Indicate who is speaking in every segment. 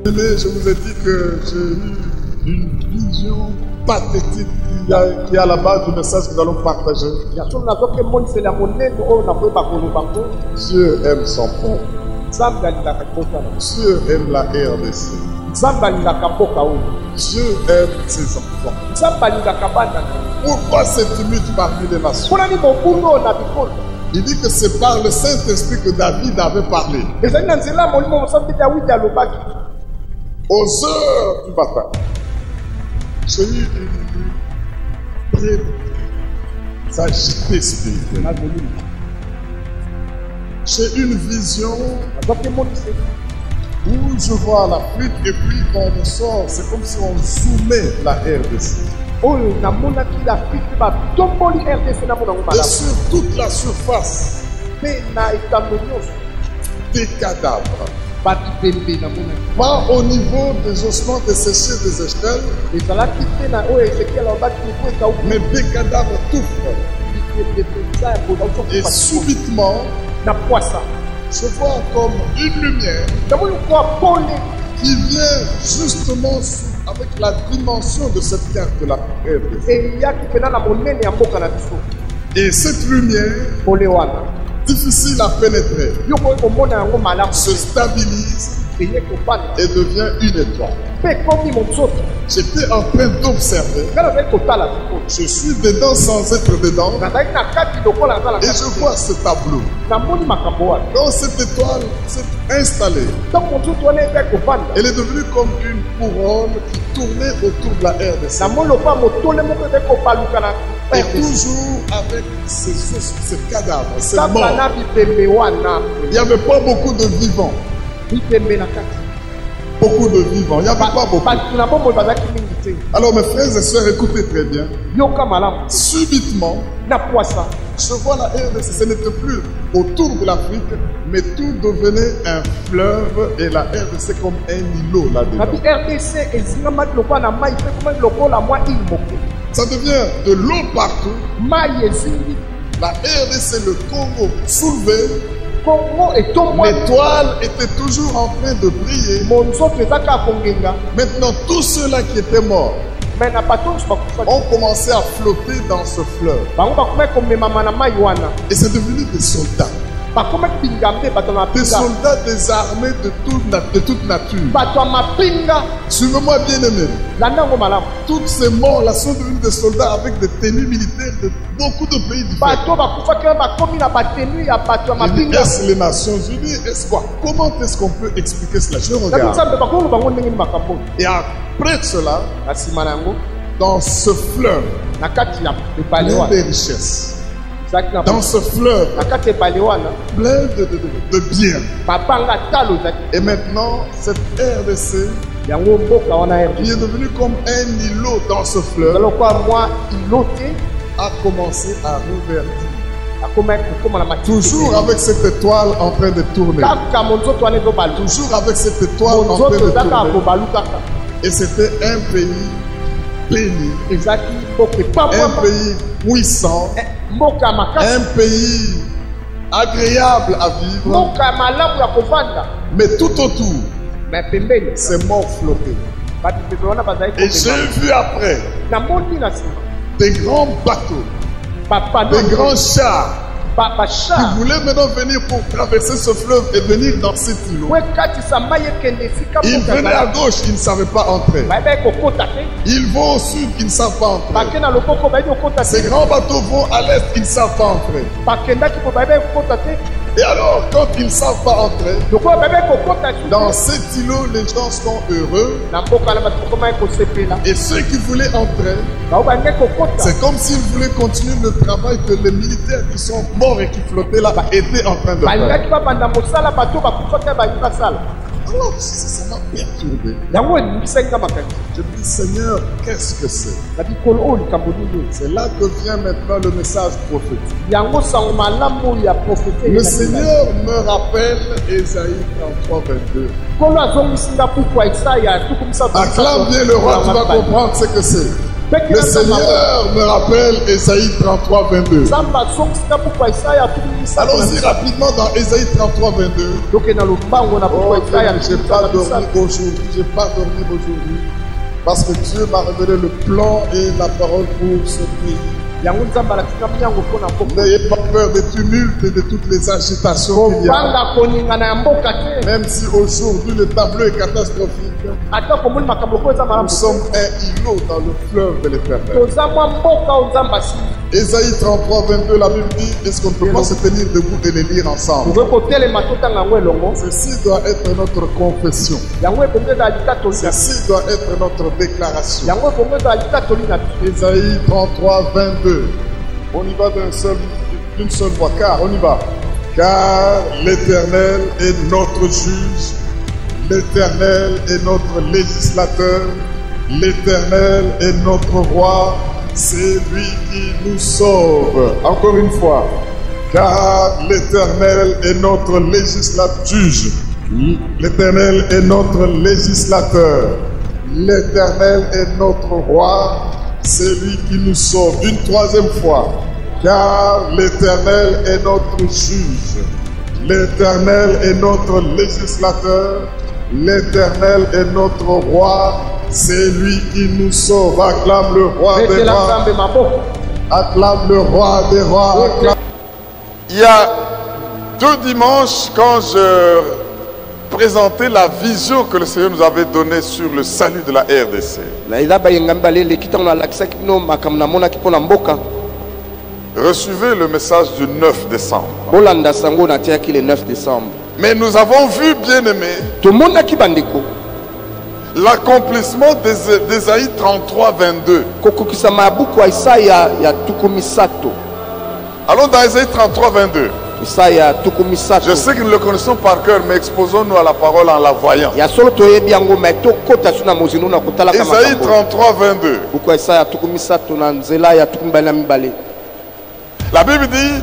Speaker 1: Mais je vous ai dit que j'ai eu une vision pathétique qui est à la base du message que nous allons partager. Dieu aime son peuple. Dieu aime la RDC. Dieu aime ses enfants. Pourquoi c'est timide parmi les nations? Il dit que c'est par le Saint-Esprit que David avait parlé. Aux heures du matin, j'ai eu une vue très agitée spirituelle. J'ai une vision où je vois l'Afrique et puis quand on sort, c'est comme si on zoomait la RDC. Et sur toute la surface, des cadavres. Pas au niveau des ossements desséchés des échelles, mais des cadavres tout frais. Et subitement, je vois comme une lumière qui vient justement avec la dimension de cette carte de la RDC. Et cette lumière, difficile à pénétrer, se stabilise et devient une étoile. J'étais en train d'observer. Je suis dedans sans être dedans. Et je vois ce tableau. Quand cette étoile s'est installée, elle est devenue comme une couronne qui tournait autour de la RDC. Et toujours avec ces cadavres, ces morts. Il n'y avait pas beaucoup de vivants. Beaucoup de vivants. Il n'y avait pas beaucoup. Alors mes frères et sœurs, écoutez très bien. Subitement, je vois la RDC. Ce n'était plus autour de l'Afrique, mais tout devenait un fleuve et la RDC comme un îlot là-dedans. Ça devient de l'eau partout. La RDC, le Congo soulevé. L'étoile était toujours en train de briller. Maintenant, tous ceux-là qui étaient morts ont commencé à flotter dans ce fleuve. Et c'est devenu des soldats. Des soldats désarmés de toute nature. Suivez-moi bien aimé. Toutes ces morts-là sont devenus des soldats avec des tenues militaires de beaucoup de pays différents. Est-ce les Nations Unies? Est-ce quoi? Comment est-ce qu'on peut expliquer cela? Je regarde. Et après cela, dans ce fleuve plein de richesses, dans ce fleuve plein de biens. Et maintenant, cette RDC qui est devenue comme un îlot dans ce fleuve a commencé à reverdir. Toujours avec cette étoile en train de tourner. Toujours avec cette étoile en train de tourner. Et c'était un pays béni. Un pays puissant. Un pays agréable à vivre. Mais tout autour, c'est mort flotté. Et j'ai vu après des grands bateaux, des grands chars qui voulaient maintenant venir pour traverser ce fleuve et venir dans cet îlot. Ils venaient à gauche, ils ne savaient pas entrer. Ils vont au sud, ils ne savent pas entrer. Ces grands bateaux vont à l'est, ils ne savent pas entrer. Et alors, quand ils ne savent pas entrer, dans cet îlot, les gens sont heureux. Et ceux qui voulaient entrer, c'est comme s'ils voulaient continuer le travail que les militaires qui sont morts et qui flottaient là étaient en train de faire. Alors, ça m'a perturbé. Je me dis, Seigneur, qu'est-ce que c'est? C'est là que vient maintenant le message prophétique. Le Seigneur me rappelle Ésaïe 33, 22. Acclame bien le roi, tu vas comprendre ce que c'est. Le Seigneur me rappelle Ésaïe 33, 22. Allons-y rapidement dans Ésaïe 33, 22. Oh, je n'ai pas dormi aujourd'hui. Parce que Dieu m'a révélé le plan et la parole pour ce pays. N'ayez pas peur des tumultes et de toutes les agitations qu'il y a. Même si aujourd'hui le tableau est catastrophique, nous sommes un îlot dans le fleuve de l'Éternel. Ésaïe 33, 22, la Bible dit, est-ce qu'on ne peut pas se tenir debout et les lire ensemble? Ceci doit être notre confession. Ceci doit être notre déclaration. Ésaïe 33, 22. On y va d'une seule voix, car on y va. Car l'Éternel est notre juge, l'Éternel est notre législateur, l'Éternel est notre roi, c'est lui qui nous sauve. Encore une fois. Car l'Éternel est notre législateur, juge. L'Éternel est notre législateur. L'Éternel est notre roi. C'est lui qui nous sauve. Une troisième fois. Car l'Éternel est notre juge. L'Éternel est notre législateur. L'Éternel est notre roi. C'est lui qui nous sauve. Acclame le roi des rois. Acclame le roi des rois. Acclame.
Speaker 2: Il y a 2 dimanches, quand je présentais la vision que le Seigneur nous avait donnée sur le salut de la RDC. Recevez le message du 9 décembre. Mais nous avons vu, bien-aimés, l'accomplissement d'Ésaïe 33, 22. Allons dans Ésaïe 33, 22. Je sais que nous le connaissons par cœur, mais exposons-nous à la parole en la voyant. Ésaïe 33, 22. La Bible dit,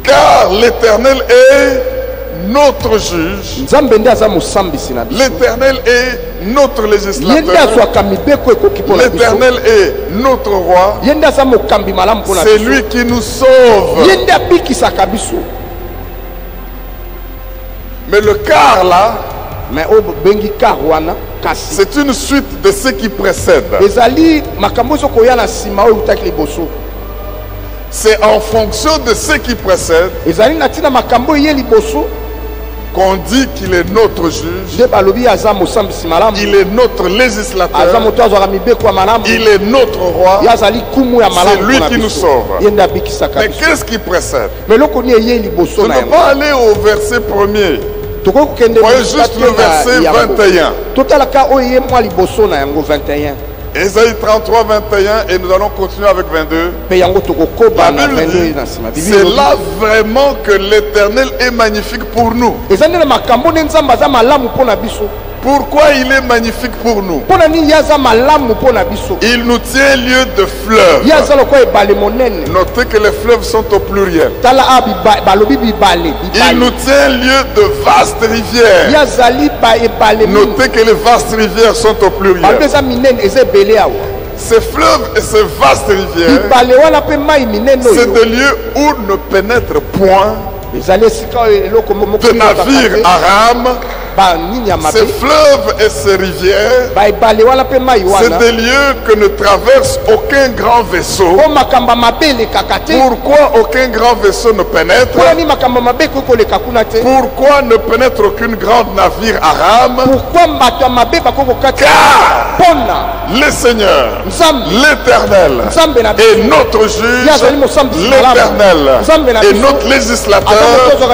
Speaker 2: car l'Éternel est notre juge, l'Éternel est notre législateur, l'Éternel est notre roi, c'est lui qui nous sauve. Mais le car là, c'est une suite de ce qui précède. C'est en fonction de ce qui précède qu'on dit qu'il est notre juge, il est notre législateur, il est notre roi, c'est lui qui nous sauve. Mais qu'est-ce qui précède? Je ne peux pas aller au verset 1er. Voyez juste le verset 21. Ésaïe 33, 21, et nous allons continuer avec 22. La Bible dit, c'est là vraiment que l'Éternel est magnifique pour nous. Pourquoi il est magnifique pour nous? Il nous tient lieu de fleuves. Notez que les fleuves sont au pluriel. Il nous tient lieu de vastes rivières. Notez que les vastes rivières sont au pluriel. Ces fleuves et ces vastes rivières, c'est des lieux où ne pénètrent point de navires à rame. Ces fleuves et ces rivières, c'est des lieux que ne traverse aucun grand vaisseau. Pourquoi aucun grand vaisseau ne pénètre? Pourquoi ne pénètre aucune grande navire à rame? Car le Seigneur, l'Éternel est notre juge, l'Éternel est notre législateur,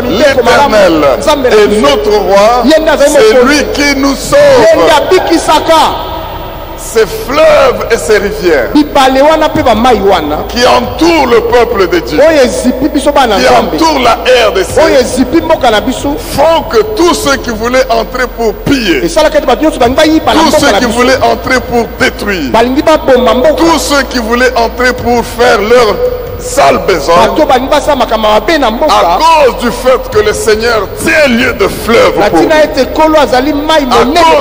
Speaker 2: l'Éternel est notre roi. C'est lui qui nous sauve. Ces fleuves et ces rivières qui entourent le peuple de Dieu, qui entourent la RDC, font que tous ceux qui voulaient entrer pour piller, tous ceux qui voulaient entrer pour détruire, tous ceux qui voulaient entrer pour faire leur sale besogne, à cause du fait que le Seigneur tient lieu de fleuve pour nous, à cause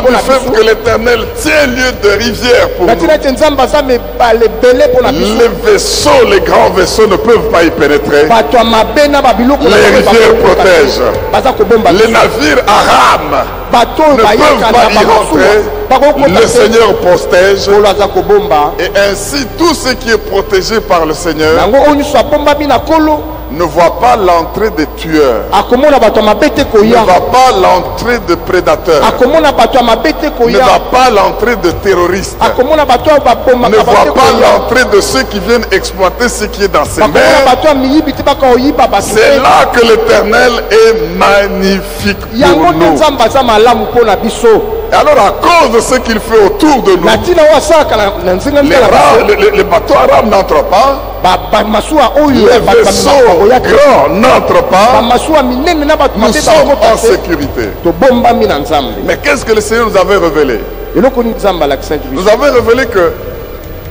Speaker 2: du fait que l'Éternel tient lieu de rivière pour nous. Les vaisseaux, les grands vaisseaux ne peuvent pas y pénétrer. Les rivières protègent. Les navires à rame ne peuvent pas y rentrer. Le Seigneur protège. Et ainsi, tout ce qui est protégé par le Seigneur ne voit pas l'entrée des tueurs, ne va pas l'entrée de prédateurs, ne va pas l'entrée de terroristes, ne voit pas l'entrée de ceux qui viennent exploiter ce qui est dans ces mers. C'est là que l'Éternel est magnifique pour nous. Et alors, à cause de ce qu'il fait autour de nous, les bateaux arabes n'entrent pas, les vaisseaux grands n'entrent pas, nous sommes en sécurité. Mais qu'est-ce que le Seigneur nous avait révélé? Nous avait révélé que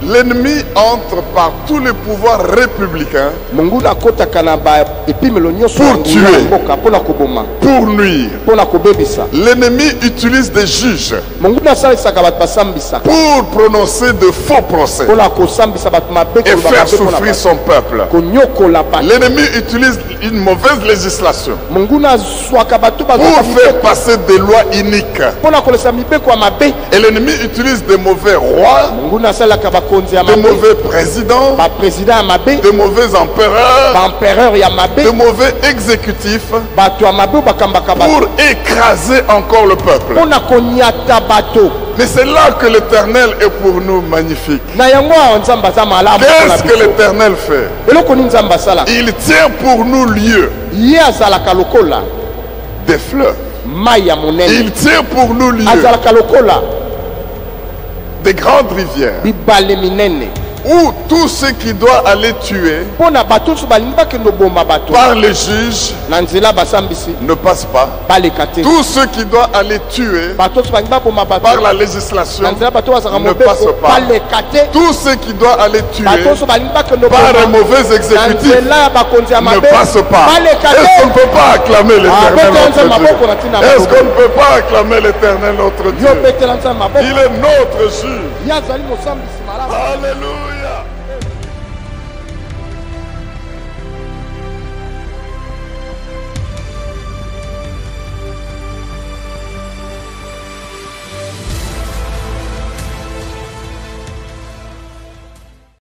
Speaker 2: l'ennemi entre par tous les pouvoirs républicains pour tuer, pour nuire. L'ennemi utilise des juges pour prononcer de faux procès et faire souffrir son peuple. L'ennemi utilise une mauvaise législation pour faire passer des lois iniques. Et l'ennemi utilise des mauvais rois, de mauvais présidents, de mauvais empereurs, de mauvais exécutifs pour écraser encore le peuple. Mais c'est là que l'Éternel est pour nous magnifique. Qu'est-ce que l'Éternel fait? Il tient pour nous lieu des fleuves. Il tient pour nous lieu des grandes rivières où tout ce qui doit aller tuer par les juges ne passe pas. Tout ce qui doit aller tuer par la législation ne passe pas. Tout ce qui doit aller tuer par un mauvais exécutif ne passe pas. Est-ce qu'on ne peut pas acclamer l'Éternel notre Dieu? Est-ce qu'on ne peut pas acclamer l'Éternel notre Dieu? Il est notre juge. Alléluia.